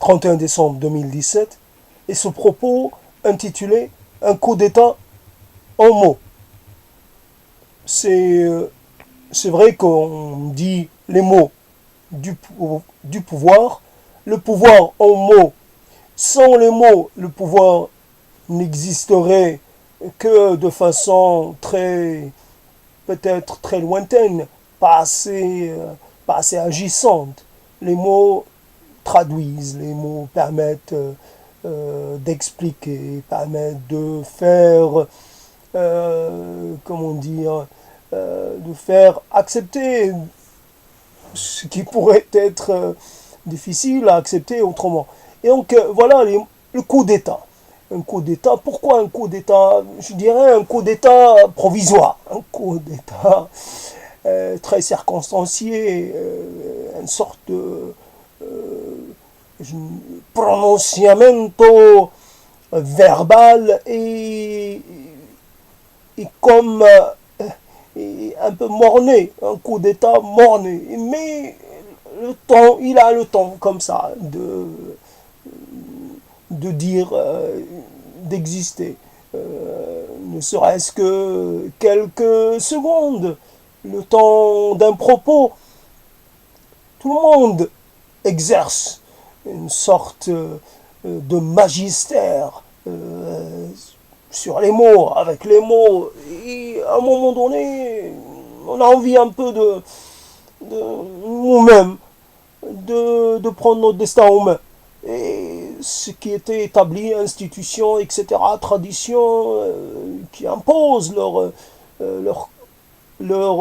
31 décembre 2017, et ce propos intitulé Un coup d'État en mots. C'est vrai qu'on dit les mots du pouvoir. Le pouvoir en mots, sans les mots, le pouvoir n'existerait que de façon très, peut-être très lointaine, pas assez agissante. Les mots traduisent, les mots permettent d'expliquer, permettent de faire, comment dire, de faire accepter ce qui pourrait être difficile à accepter autrement. Et donc voilà le coup d'État. Un coup d'État, pourquoi un coup d'État? Je dirais un coup d'État provisoire, un coup d'État très circonstancié, une sorte de prononciamento verbal et comme un peu morné, un coup d'État morné. Mais le temps, il a le temps comme ça de dire, d'exister. Ne serait-ce que quelques secondes, le temps d'un propos. Tout le monde exerce une sorte de magistère sur les mots, avec les mots. Et à un moment donné, on a envie un peu de nous-mêmes, de prendre notre destin en main. Et ce qui était établi, institutions, etc., traditions qui imposent leur, leur, leur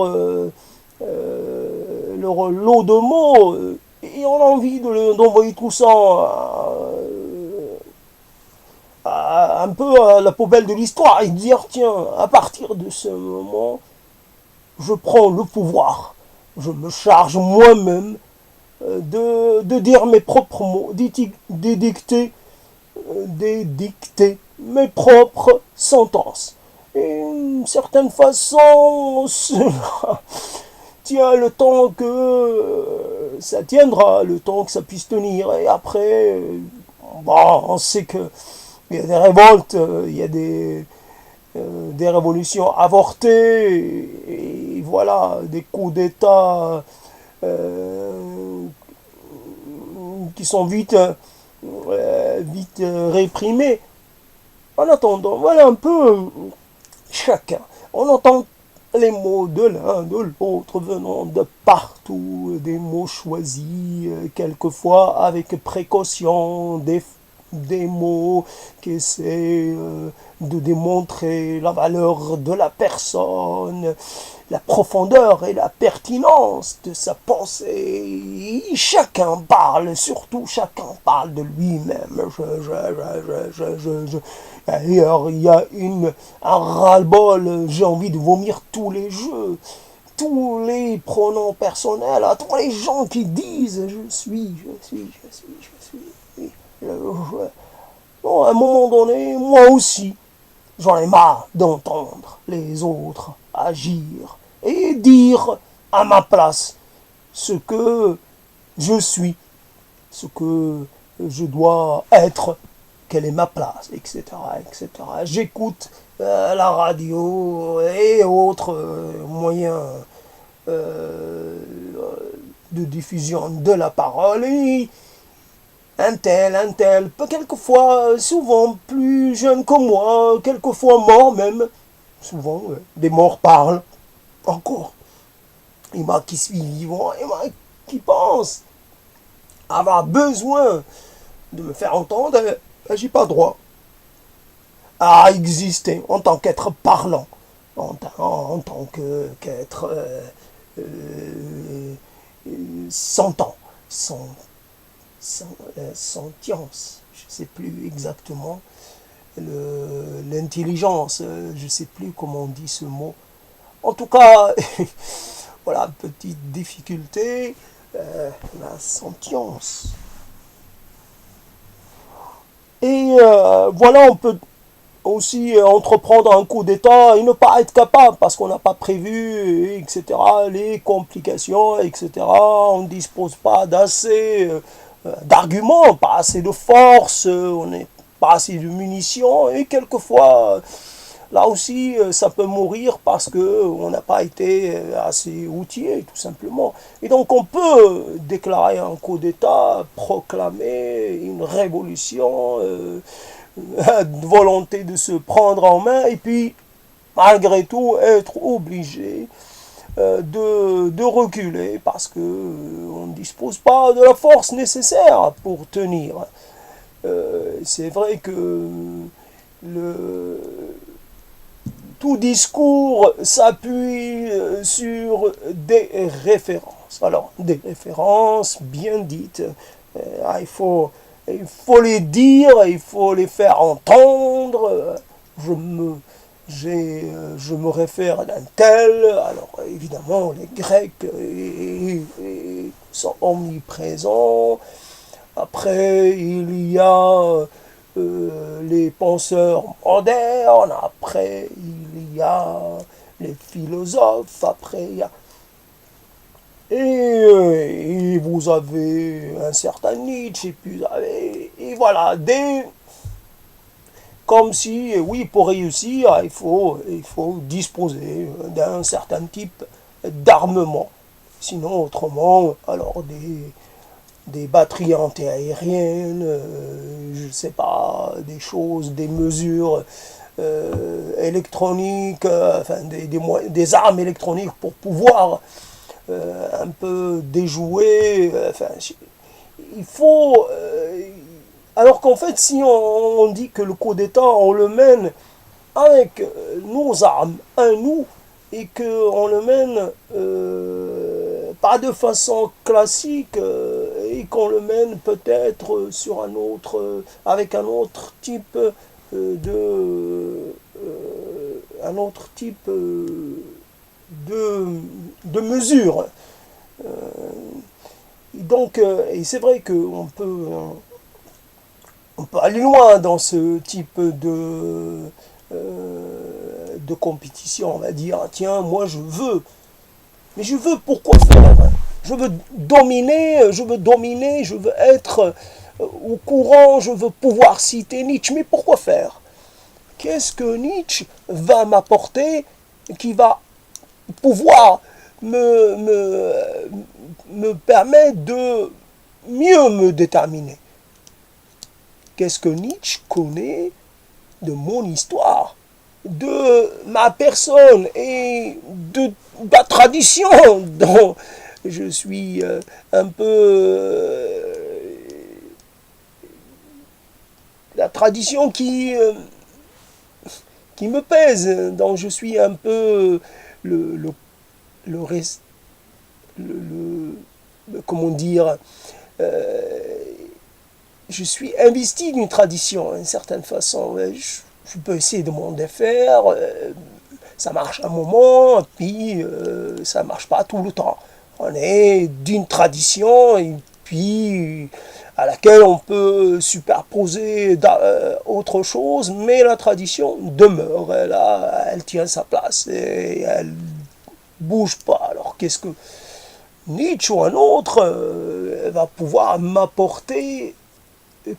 lot de mots, et on a envie d'envoyer tout ça un peu à la poubelle de l'histoire et de dire tiens, à partir de ce moment, je prends le pouvoir, je me charge moi-même de dire mes propres mots, d'édicter mes propres sentences. Et d'une certaine façon, cela tient le temps que ça tiendra, le temps que ça puisse tenir. Et après, bon, on sait qu'il y a des révoltes, il y a des révolutions avortées, et voilà, des coups d'État qui sont vite réprimés. En attendant, voilà un peu chacun. On entend les mots de l'un, de l'autre, venant de partout, des mots choisis, quelquefois avec précaution, des mots qui essaient de démontrer la valeur de la personne, la profondeur et la pertinence de sa pensée. Chacun parle, surtout chacun parle de lui-même. D'ailleurs, il y a un ras-le-bol, j'ai envie de vomir tous les jeux, tous les pronoms personnels, à tous les gens qui disent je suis. Oui. Bon, à un moment donné, moi aussi, j'en ai marre d'entendre les autres agir et dire à ma place ce que je suis, ce que je dois être, quelle est ma place, etc. etc. J'écoute la radio et autres moyens de diffusion de la parole et un tel, quelquefois, souvent plus jeune que moi, quelquefois mort même, souvent des morts parlent encore. Et moi qui suis vivant, et moi qui pense avoir besoin de me faire entendre, j'ai pas droit à exister en tant qu'être parlant, en tant qu'être sentant, sentience, je ne sais plus exactement l'intelligence, je ne sais plus comment on dit ce mot. En tout cas, voilà, petite difficulté, la sentience. Et voilà, on peut aussi entreprendre un coup d'État et ne pas être capable parce qu'on n'a pas prévu, etc., les complications, etc. On ne dispose pas d'assez d'arguments, pas assez de force, on n'est pas assez de munitions, et quelquefois, là aussi, ça peut mourir parce qu'on n'a pas été assez outillé, tout simplement. Et donc, on peut déclarer un coup d'État, proclamer une révolution, volonté de se prendre en main, et puis, malgré tout, être obligé de reculer parce que on ne dispose pas de la force nécessaire pour tenir. C'est vrai que le, tout discours s'appuie sur des références. Alors, des références bien dites. Il faut les dire, il faut les faire entendre. Je me, je me réfère à un tel. Alors, évidemment, les Grecs sont omniprésents. Après, il y a les penseurs modernes, après il y a les philosophes, après il y a... Et vous avez un certain Nietzsche, et puis et voilà, comme si, oui, pour réussir, il faut disposer d'un certain type d'armement. Sinon, autrement, alors des batteries antiaériennes, je ne sais pas, des choses, des mesures électroniques, enfin des armes électroniques pour pouvoir un peu déjouer. Enfin, il faut. Alors qu'en fait, si on dit que le coup d'État, on le mène avec nos armes à nous et qu'on le mène pas de façon classique et qu'on le mène peut-être sur un autre, avec un autre type un autre type de mesures. Euh, donc, et c'est vrai on peut aller loin dans ce type de compétition. On va dire, tiens, moi je veux. Mais je veux pourquoi faire? Je veux dominer, je veux être au courant, je veux pouvoir citer Nietzsche. Mais pourquoi faire? Qu'est-ce que Nietzsche va m'apporter qui va pouvoir me permettre de mieux me déterminer? Qu'est-ce que Nietzsche connaît de mon histoire, de ma personne et de la tradition dont je suis un peu... la tradition qui me pèse, dont je suis un peu le reste... comment dire... je suis investi d'une tradition, d'une certaine façon. Je peux essayer de m'en défaire, ça marche un moment, puis ça ne marche pas tout le temps. On est d'une tradition, et puis à laquelle on peut superposer autre chose, mais la tradition demeure, elle tient sa place, et elle bouge pas. Alors qu'est-ce que Nietzsche ou un autre va pouvoir m'apporter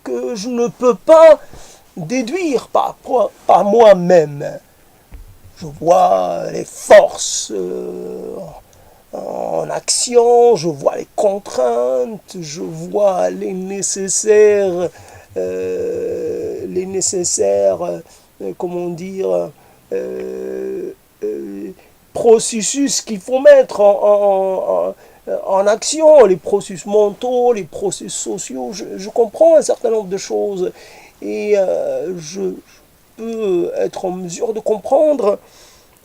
que je ne peux pas déduire par moi-même? Je vois les forces en action, je vois les contraintes, je vois les nécessaires comment dire, processus qu'il faut mettre en action, les processus mentaux, les processus sociaux. Je comprends un certain nombre de choses et je peux être en mesure de comprendre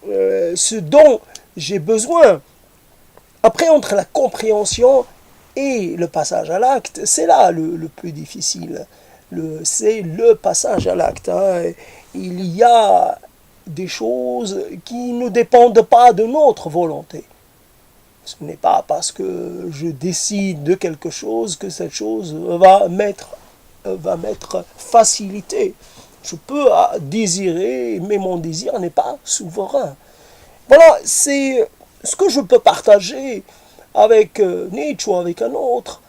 ce dont j'ai besoin. Après, entre la compréhension et le passage à l'acte, c'est là le plus difficile. C'est le passage à l'acte. Hein. Il y a des choses qui ne dépendent pas de notre volonté. Ce n'est pas parce que je décide de quelque chose que cette chose va m'être facilitée. Je peux désirer, mais mon désir n'est pas souverain. Voilà, c'est ce que je peux partager avec Nietzsche ou avec un autre.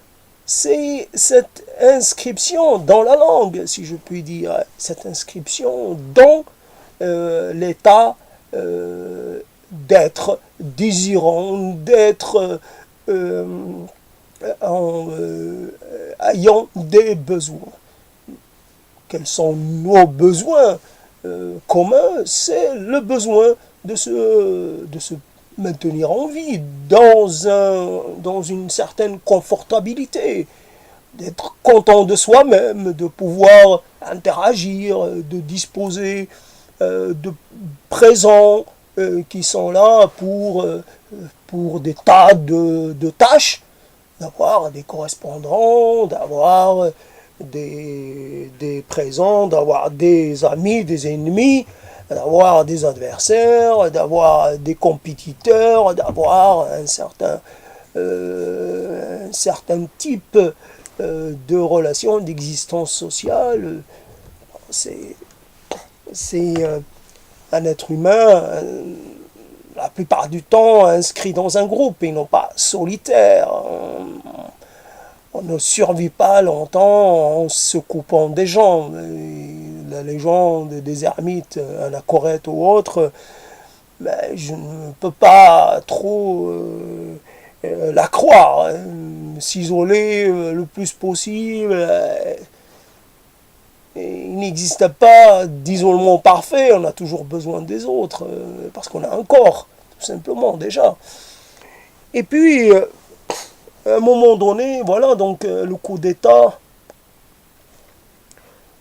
c'est cette inscription dans la langue, si je puis dire, cette inscription dans l'état d'être désirant, d'être euh, ayant des besoins. Quels sont nos besoins communs? C'est le besoin de se maintenir en vie dans une certaine confortabilité, d'être content de soi-même, de pouvoir interagir, de disposer de présents qui sont là pour des tas de tâches, d'avoir des correspondants, d'avoir des présents, d'avoir des amis, des ennemis, d'avoir des adversaires, d'avoir des compétiteurs, d'avoir un certain type de relations, d'existence sociale. C'est un être humain, la plupart du temps, inscrit dans un groupe et non pas solitaire. On ne survit pas longtemps en se coupant des gens. La légende des ermites, Anachorète ou autre, ben, je ne peux pas trop la croire. S'isoler le plus possible. Il n'existe pas d'isolement parfait, on a toujours besoin des autres, parce qu'on a un corps, tout simplement déjà. Et puis, à un moment donné, voilà, donc le coup d'État,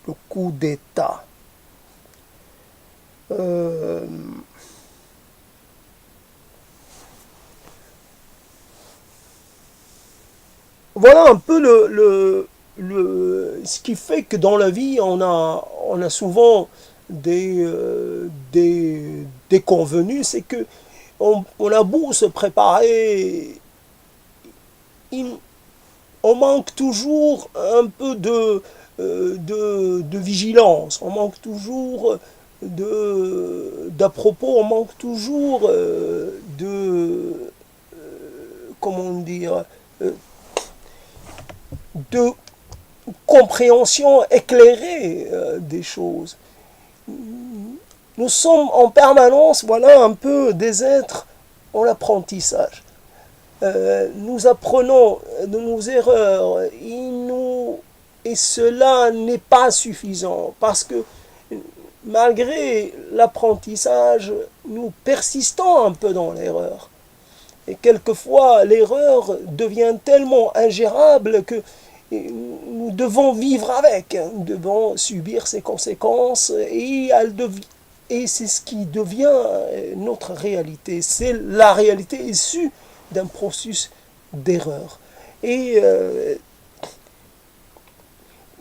le coup d'État. Euh, voilà un peu ce qui fait que dans la vie, on a souvent des convenus, c'est que on a beau se préparer, il, on manque toujours un peu de vigilance, on manque toujours d'à propos, on manque toujours comment dire, euh, de compréhension éclairée des choses. Nous sommes en permanence, voilà, un peu des êtres en apprentissage. Nous apprenons de nos erreurs et cela n'est pas suffisant parce que malgré l'apprentissage, nous persistons un peu dans l'erreur. Et quelquefois, l'erreur devient tellement ingérable que nous devons vivre avec, nous devons subir ses conséquences et c'est ce qui devient notre réalité. C'est la réalité issue d'un processus d'erreur. Et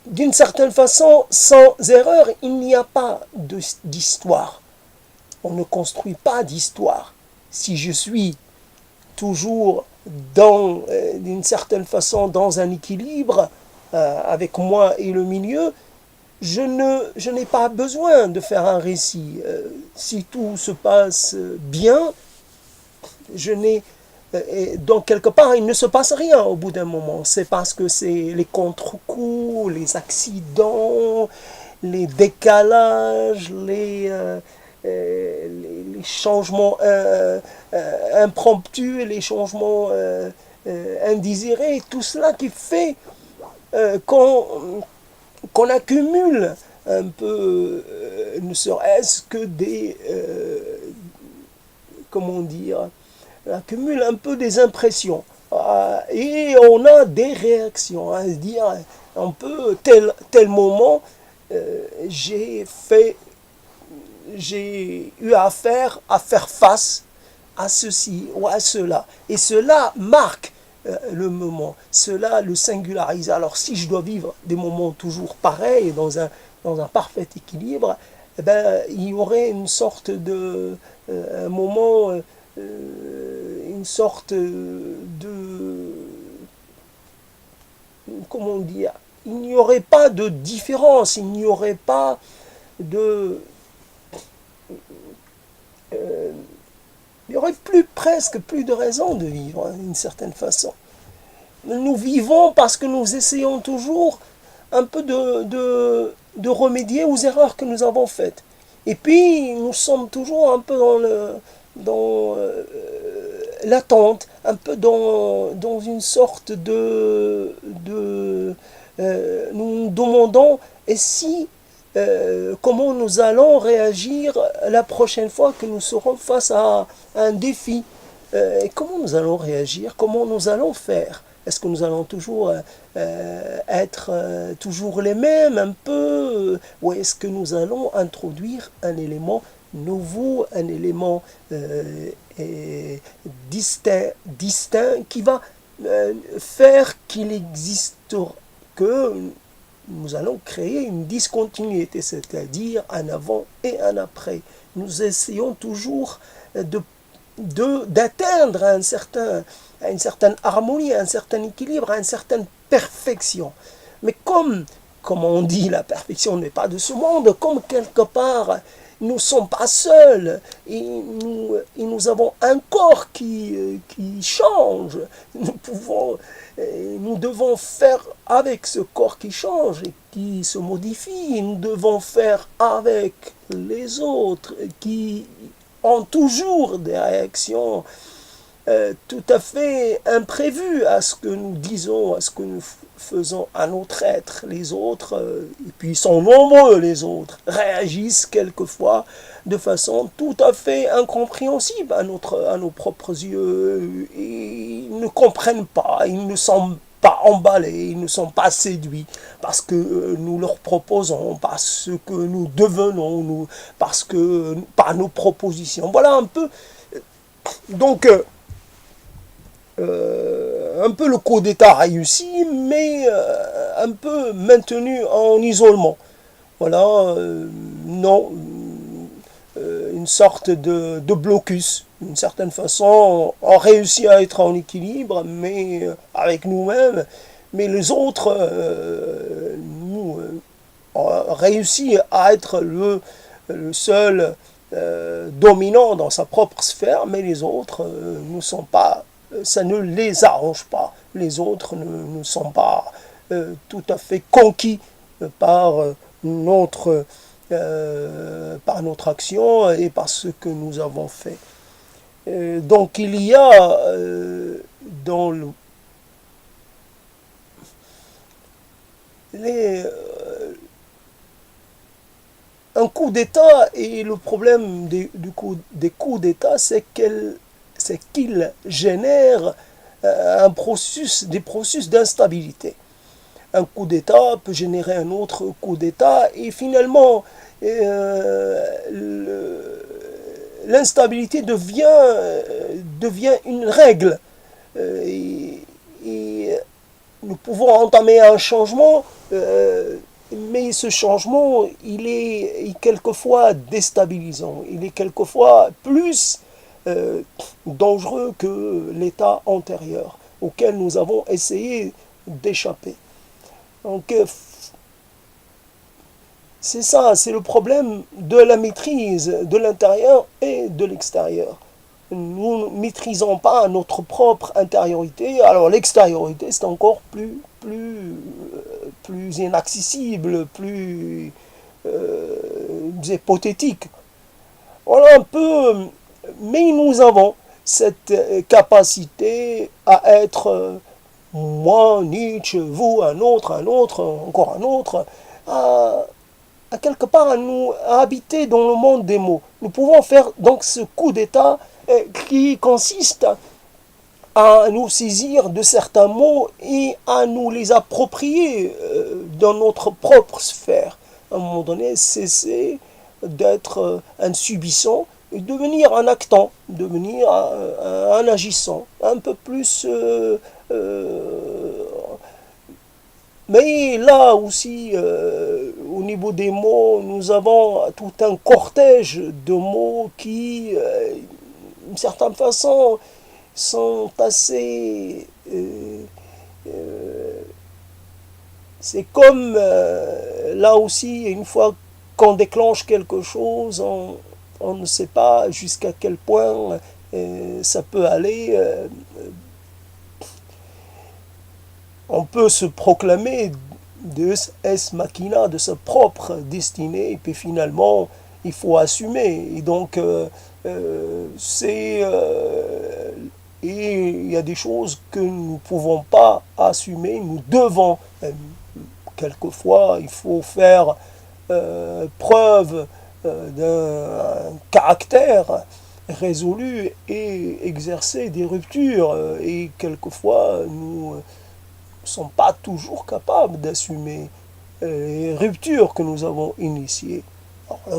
d'une certaine façon, sans erreur, il n'y a pas d'histoire. On ne construit pas d'histoire. Si je suis toujours d'une certaine façon dans un équilibre avec moi et le milieu, je n'ai pas besoin de faire un récit. Si tout se passe bien, je n'ai donc quelque part il ne se passe rien au bout d'un moment. C'est parce que c'est les contre-coups, les accidents, les décalages, les changements impromptus, les changements indésirés, tout cela qui fait qu'on accumule un peu, ne serait-ce que comment dire, on accumule un peu des impressions. Et on a des réactions, à se dire, un peu, tel moment, j'ai eu à faire face à ceci ou à cela. Et cela marque le moment, cela le singularise. Alors si je dois vivre des moments toujours pareils, dans un parfait équilibre, eh ben, il y aurait une sorte un moment, une sorte comment dire, il n'y aurait pas de différence, il n'y aurait pas de, euh, il n'y aurait presque plus de raison de vivre, d'une certaine façon. nous vivons parce que nous essayons toujours un peu de remédier aux erreurs que nous avons faites. Et puis, nous sommes toujours un peu dans l'attente, un peu dans une sorte nous nous demandons et si, comment nous allons réagir la prochaine fois que nous serons face à un défi. Et comment nous allons réagir, comment nous allons faire. Est-ce que nous allons toujours être toujours les mêmes un peu, ou est-ce que nous allons introduire un élément nouveau, un élément distinct qui va faire qu'il existe, que nous allons créer une discontinuité, c'est-à-dire un avant et un après. Nous essayons toujours d'atteindre à une certaine harmonie, à un certain équilibre, à une certaine perfection. Mais comme on dit, la perfection n'est pas de ce monde, comme quelque part, nous ne sommes pas seuls, et nous avons un corps qui change. Nous devons faire avec ce corps qui change et qui se modifie. Nous devons faire avec les autres qui ont toujours des réactions tout à fait imprévues à ce que nous disons, à ce que nous faisons à notre être. Les autres, et puis ils sont nombreux les autres, réagissent quelquefois de façon tout à fait incompréhensible à nos propres yeux. Ils ne comprennent pas, ils ne sont pas emballés, ils ne sont pas séduits parce que nous leur proposons, parce que nous devenons, parce que par nos propositions. Voilà un peu. Donc, un peu le coup d'État réussi, mais un peu maintenu en isolement. Voilà, non, une sorte de blocus. D'une certaine façon, on réussit à être en équilibre, mais avec nous-mêmes, mais les autres, nous, on réussit à être le seul dominant dans sa propre sphère, mais les autres ne sont pas, ça ne les arrange pas. Les autres ne sont pas tout à fait conquis par par notre action et par ce que nous avons fait. Donc il y a dans les, un coup d'État, et le problème des coups d'État, c'est qu'ils génèrent des processus d'instabilité. Un coup d'État peut générer un autre coup d'État, et finalement, l'instabilité devient une règle. Et nous pouvons entamer un changement, mais ce changement, il est quelquefois déstabilisant. Il est quelquefois plus dangereux que l'état antérieur auquel nous avons essayé d'échapper. Donc, c'est ça, c'est le problème de la maîtrise de l'intérieur et de l'extérieur. Nous ne maîtrisons pas notre propre intériorité, alors l'extériorité c'est encore plus inaccessible, plus hypothétique. Voilà un peu, mais nous avons cette capacité à être moi, Nietzsche, vous, un autre, encore un autre, à, à quelque part à habiter dans le monde des mots. Nous pouvons faire donc ce coup d'état qui consiste à nous saisir de certains mots et à nous les approprier dans notre propre sphère. À un moment donné, cesser d'être un subissant et devenir un actant, devenir un agissant, un peu plus... mais là aussi, au niveau des mots, nous avons tout un cortège de mots qui, d'une certaine façon, sont assez... c'est comme, là aussi, une fois qu'on déclenche quelque chose, on ne sait pas jusqu'à quel point ça peut aller. On peut se proclamer Deus es machina, de sa propre destinée, et puis finalement, il faut assumer. Et donc, c'est. Et il y a des choses que nous ne pouvons pas assumer, nous devons. Quelquefois, il faut faire preuve d'un caractère résolu et exercer des ruptures. Et quelquefois, nous ne sommes pas toujours capables d'assumer les ruptures que nous avons initiées. Alors,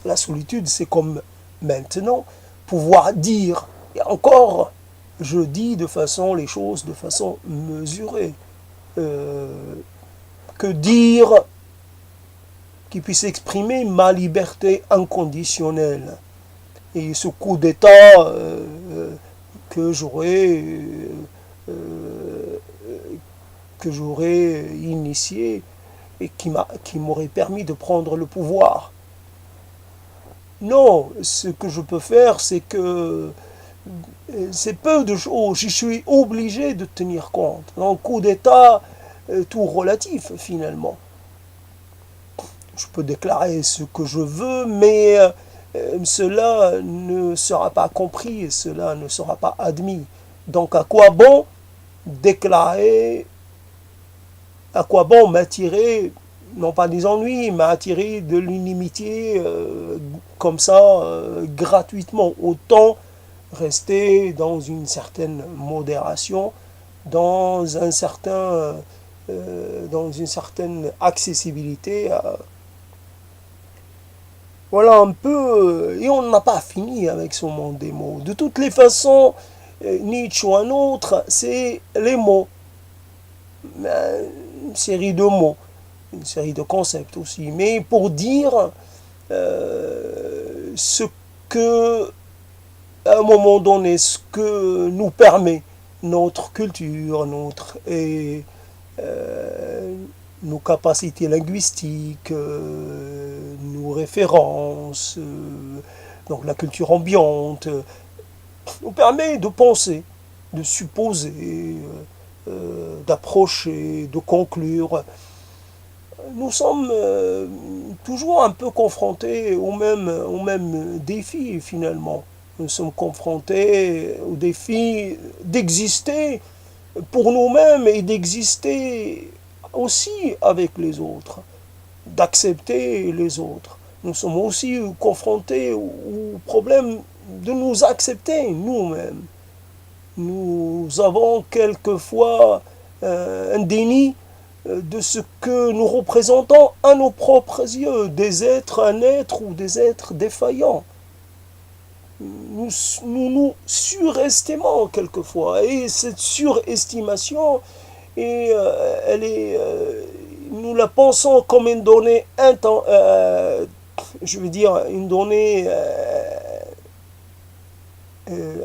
la solitude, c'est comme maintenant pouvoir dire, et encore, je dis de façon les choses de façon mesurée, euh, que dire qui puisse exprimer ma liberté inconditionnelle. Et ce coup d'État que j'aurais euh, que j'aurais initié et qui m'aurait permis de prendre le pouvoir. Non, ce que je peux faire, c'est que c'est peu de choses. Je suis obligé de tenir compte. Dans le coup d'État, tout relatif finalement. Je peux déclarer ce que je veux, mais cela ne sera pas compris et cela ne sera pas admis. Donc à quoi bon déclarer, à quoi bon m'attirer, non pas des ennuis, mais attirer de l'inimitié comme ça, gratuitement. Autant rester dans une certaine modération, dans un certain, dans une certaine accessibilité. Voilà un peu, et on n'a pas fini avec ce monde des mots. De toutes les façons, Nietzsche ou un autre, c'est les mots. Une série de mots, une série de concepts aussi. Mais pour dire ce que, à un moment donné, ce que nous permet notre culture, euh, nos capacités linguistiques, nos références, donc la culture ambiante, nous permet de penser, de supposer, d'approcher, de conclure. Nous sommes toujours un peu confrontés au même défi finalement. Nous sommes confrontés au défi d'exister pour nous-mêmes et d'exister aussi avec les autres, d'accepter les autres. Nous sommes aussi confrontés au problème de nous accepter nous-mêmes. Nous avons quelquefois un déni de ce que nous représentons à nos propres yeux, un être ou des êtres défaillants. Nous surestimons quelquefois. Et cette surestimation, nous la pensons comme une donnée, je veux dire, une donnée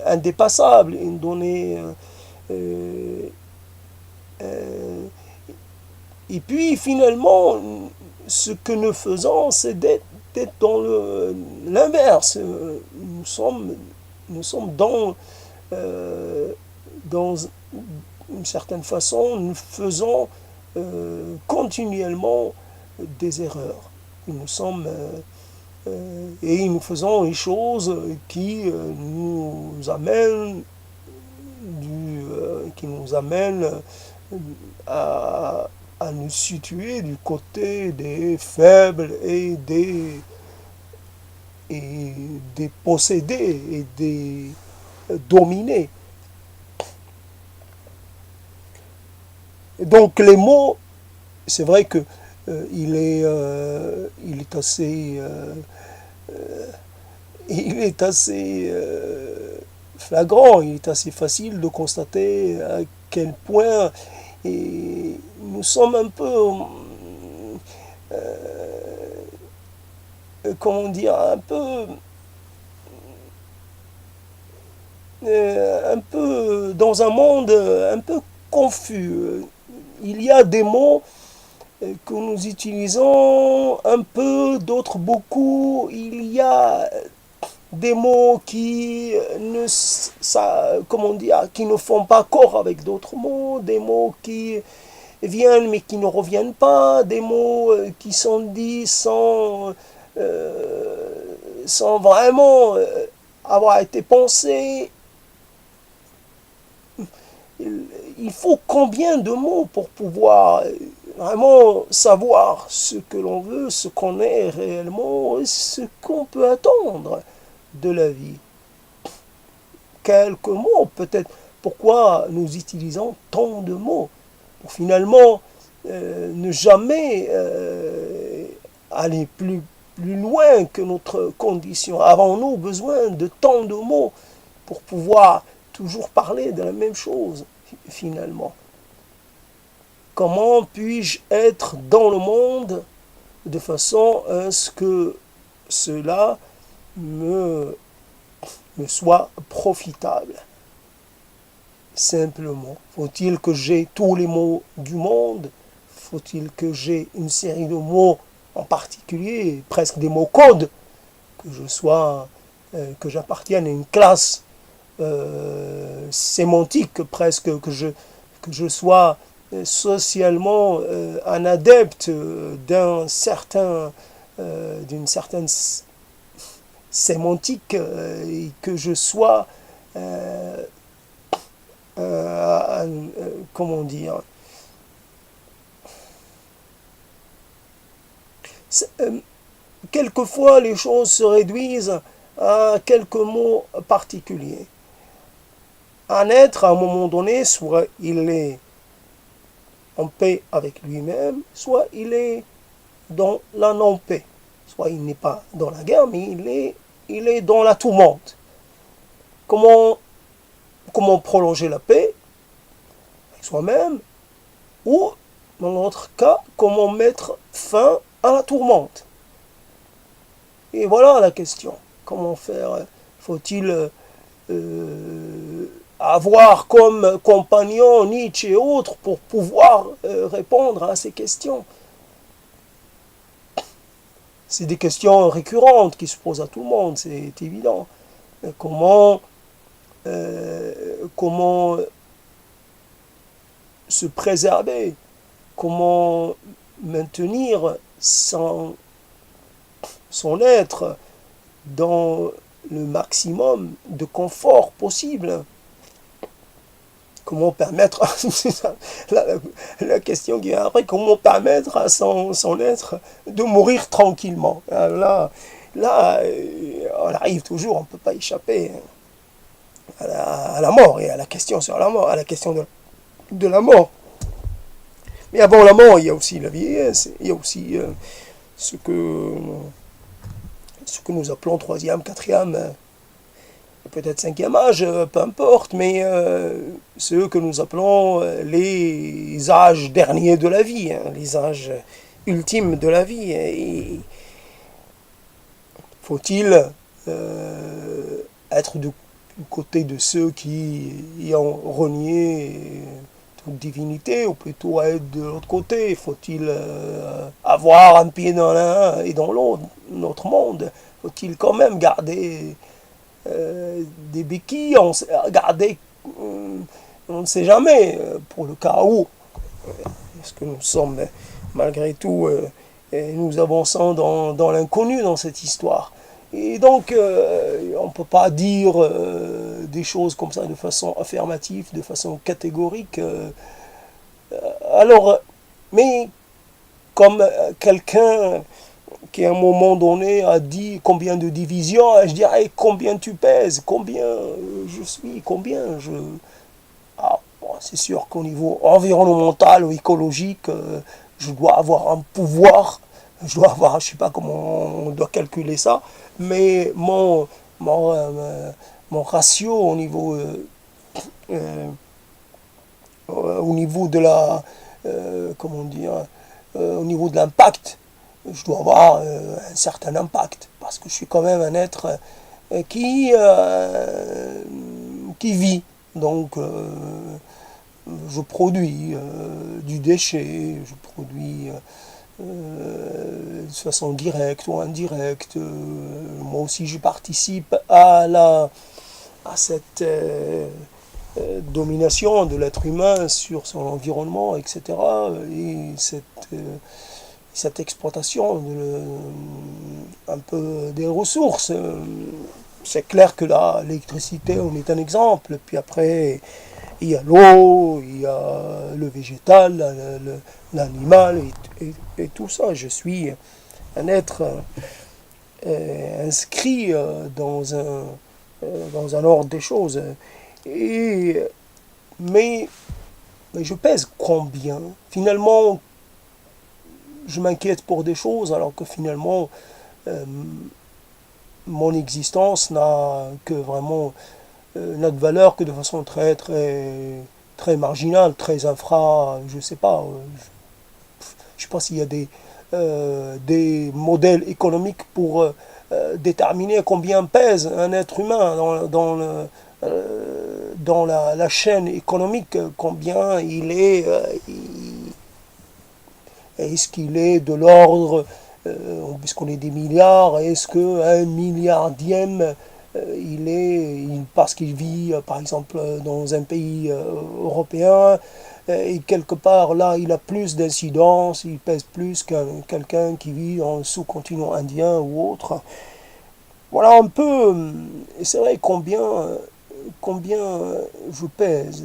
indépassable, une donnée. Euh, euh, et puis finalement, ce que nous faisons, c'est d'être dans l'inverse. Nous sommes euh, dans une certaine façon, nous faisons continuellement des erreurs. Nous sommes et nous faisons les choses qui nous amènent qui nous amènent à nous situer du côté des faibles et des possédés et des dominés. Et donc les mots, c'est vrai que il est assez il est assez flagrant, il est assez facile de constater à quel point et nous sommes un peu comment dire, un peu dans un monde un peu confus. Il y a des mots que nous utilisons un peu, d'autres beaucoup. Il y a des mots comment dire, qui ne font pas corps avec d'autres mots, des mots qui viennent mais qui ne reviennent pas, des mots qui sont dits sans vraiment avoir été pensés. Il faut combien de mots pour pouvoir vraiment savoir ce que l'on veut, ce qu'on est réellement, et ce qu'on peut attendre de la vie. Quelques mots, peut-être. Pourquoi nous utilisons tant de mots pour finalement ne jamais aller plus loin que notre condition. Avons-nous besoin de tant de mots pour pouvoir toujours parler de la même chose, finalement? Comment puis-je être dans le monde de façon à ce que cela me soit profitable? Simplement, faut-il que j'aie tous les mots du monde? Faut-il que j'aie une série de mots en particulier, presque des mots codes, que j'appartienne à une classe sémantique presque, que je sois socialement un adepte d'une certaine sémantique et que je sois comment dire, quelquefois les choses se réduisent à quelques mots particuliers. Un être, à un moment donné, soit il est en paix avec lui-même, soit il est dans la non-paix. Soit il n'est pas dans la guerre, mais il est dans la tourmente. Comment prolonger la paix avec soi-même, ou, dans notre cas, comment mettre fin à la tourmente. Et voilà la question. Comment faire? Faut-il avoir comme compagnon Nietzsche et autres pour pouvoir répondre à ces questions? C'est des questions récurrentes qui se posent à tout le monde, c'est évident. Comment se préserver? Comment maintenir son être dans le maximum de confort possible? Comment permettre, la question qui vient après, comment permettre à son être de mourir tranquillement? Là, on arrive toujours, on ne peut pas échapper à la mort et à la question sur la mort, à la question de la mort. Mais avant la mort, il y a aussi la vieillesse, il y a aussi ce que nous appelons troisième, quatrième, peut-être cinquième âge, peu importe, mais ceux que nous appelons les âges derniers de la vie, les âges ultimes de la vie. Et faut-il être du côté de ceux qui y ont renié toute divinité, ou plutôt être de l'autre côté? Faut-il avoir un pied dans l'un et dans l'autre monde? Faut-il quand même garder des béquilles, garder, on ne sait jamais, pour le cas où, parce que nous sommes malgré tout, nous avançons dans l'inconnu dans cette histoire. Et donc, on ne peut pas dire des choses comme ça de façon affirmative, de façon catégorique. Alors, mais comme quelqu'un qui à un moment donné a dit combien de divisions, je dirais combien tu pèses, combien je suis, combien je... Ah, bon, c'est sûr qu'au niveau environnemental ou écologique, je dois avoir un pouvoir, je dois avoir, je ne sais pas comment on doit calculer ça, mais mon ratio au niveau de la... comment dire, au niveau de l'impact, je dois avoir un certain impact, parce que je suis quand même un être qui vit. Donc, je produis du déchet, je produis de façon directe ou indirecte. Moi aussi, je participe à cette domination de l'être humain sur son environnement, etc. Et cette exploitation un peu des ressources. C'est clair que l'électricité en est un exemple. Puis après, il y a l'eau, il y a le végétal, l'animal et tout ça. Je suis un être inscrit dans un ordre des choses. Et, mais, mais je pèse combien? Finalement, je m'inquiète pour des choses alors que finalement, euh, mon existence n'a que vraiment n'a de valeur que de façon très marginale, très infra, je sais pas. Je sais pas s'il y a des modèles économiques pour déterminer combien pèse un être humain dans la chaîne économique, combien est-ce qu'il est de l'ordre, puisqu'on est des milliards, est-ce qu'un milliardième, parce qu'il vit, par exemple, dans un pays européen, et quelque part là, il a plus d'incidence, il pèse plus qu'un quelqu'un qui vit dans le sous-continent indien ou autre. Voilà un peu, et c'est vrai combien je pèse,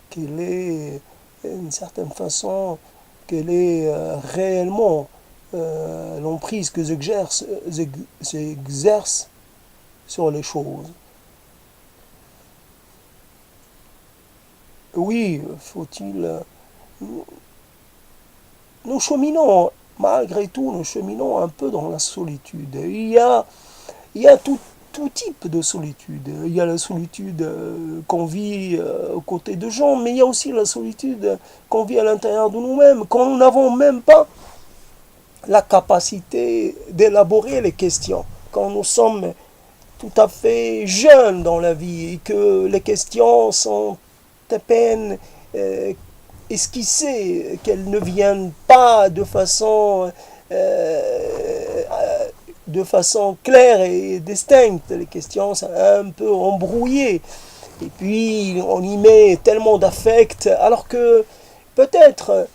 quelle est, d'une certaine façon, quelle est réellement l'emprise que j'exerce sur les choses. Oui, faut-il... Nous cheminons, malgré tout, nous cheminons un peu dans la solitude. Il y a tout type de solitude. Il y a la solitude qu'on vit aux côtés de gens, mais il y a aussi la solitude qu'on vit à l'intérieur de nous-mêmes, quand nous n'avons même pas la capacité d'élaborer les questions, quand nous sommes tout à fait jeunes dans la vie et que les questions sont à peine esquissées, qu'elles ne viennent pas de façon claire et distincte. Les questions sont un peu embrouillées. Et puis, on y met tellement d'affect, alors que peut-être,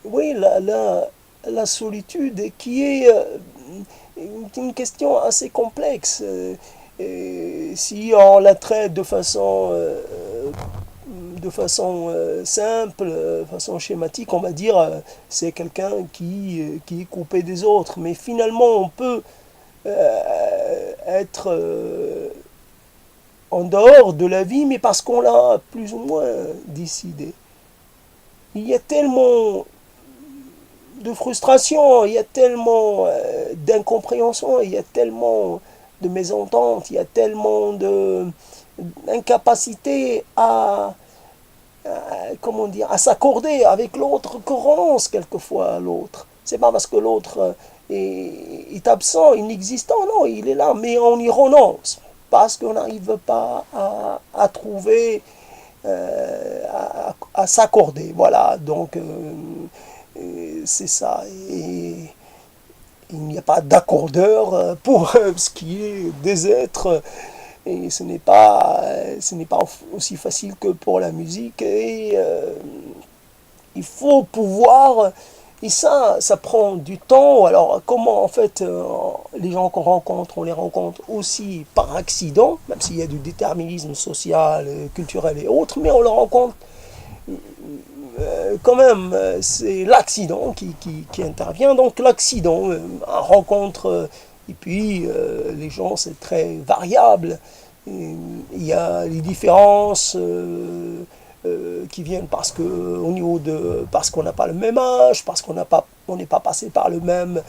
oui, la solitude qui est une question assez complexe. Si on la traite de façon simple, de façon schématique, on va dire c'est quelqu'un qui est coupé des autres. Mais finalement, on peut être en dehors de la vie, mais parce qu'on l'a plus ou moins décidé. Il y a tellement de frustration, il y a tellement d'incompréhension, il y a tellement de mésentente, il y a tellement d'incapacité comment dire, à s'accorder avec l'autre qu'on renonce quelquefois à l'autre. C'est pas parce que l'autre est absent, inexistant, non, il est là, mais on y renonce parce qu'on n'arrive pas à trouver, à s'accorder. Voilà, donc c'est ça. Et il n'y a pas d'accordeur pour ce qui est des êtres. Et ce n'est pas aussi facile que pour la musique. Et il faut pouvoir. Et ça prend du temps. Alors, comment en fait les gens qu'on rencontre, on les rencontre aussi par accident, même s'il y a du déterminisme social, culturel et autres, mais on les rencontre quand même, c'est l'accident qui intervient. Donc l'accident, rencontre, et puis les gens, c'est très variable. Et il y a les différences qui viennent parce qu'on n'a pas le même âge, parce on n'est pas passé par le même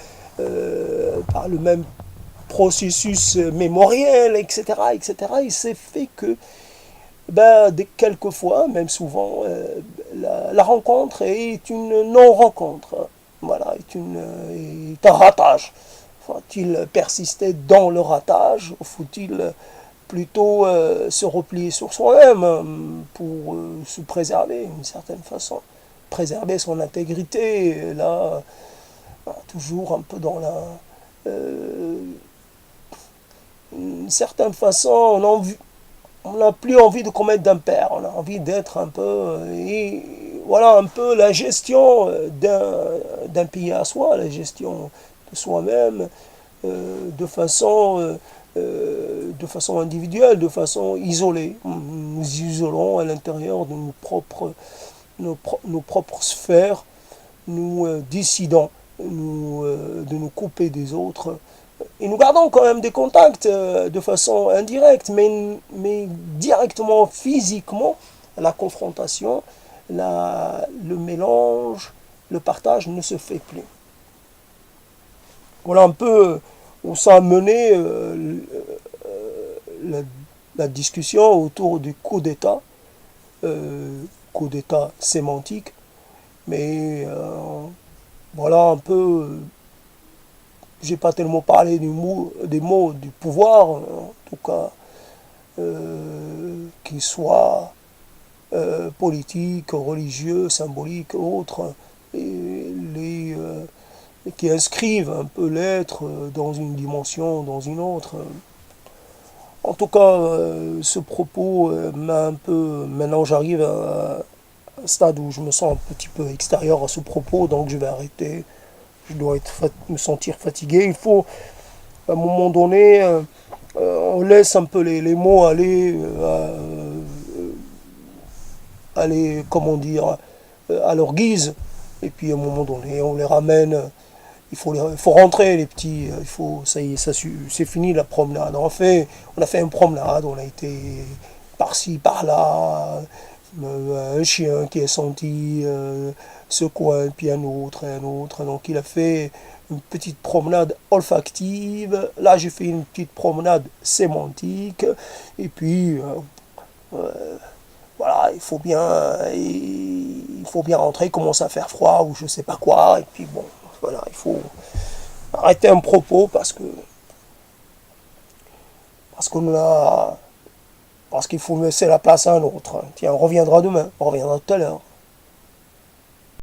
processus mémoriel, etc., etc. Et c'est fait que quelquefois, même souvent, la rencontre est une non-rencontre. Voilà, est un ratage. Faut-il persister dans le ratage ou faut-il plutôt se replier sur soi-même pour se préserver d'une certaine façon? préserver son intégrité. Et là, toujours un peu dans la... une certaine façon, on n'a plus envie de commettre d'impair, on a envie d'être un peu... et voilà un peu la gestion d'un pays à soi, la gestion de soi-même, de façon individuelle, de façon isolée. Nous isolons à l'intérieur de nos propres sphères, nous décidons de nous couper des autres. Et nous gardons quand même des contacts de façon indirecte, mais directement, physiquement, la confrontation, le mélange, le partage ne se fait plus. Voilà un peu où ça a mené la, la discussion autour du coup d'État sémantique, mais voilà un peu, j'ai pas tellement parlé des mots du pouvoir, en tout cas, qu'ils soient politiques, religieux, symboliques, autres, et qui inscrivent un peu l'être dans une dimension, dans une autre. En tout cas, ce propos m'a un peu... Maintenant, j'arrive à un stade où je me sens un petit peu extérieur à ce propos, donc je vais arrêter. Je dois me sentir fatigué. Il faut, à un moment donné, on laisse un peu les mots aller, comment dire, à leur guise. Et puis, à un moment donné, on les ramène. Il faut rentrer les petits, ça y est, c'est fini la promenade. On a fait une promenade, on a été par-ci, par-là, un chien qui est senti ce coin, puis un autre, et un autre. Donc il a fait une petite promenade olfactive. Là, j'ai fait une petite promenade sémantique. Et puis, voilà, il faut bien rentrer, il commence à faire froid ou je sais pas quoi. Et puis bon, voilà, il faut arrêter un propos parce qu'on a parce qu'il faut laisser la place à un autre. Tiens, on reviendra demain, on reviendra tout à l'heure.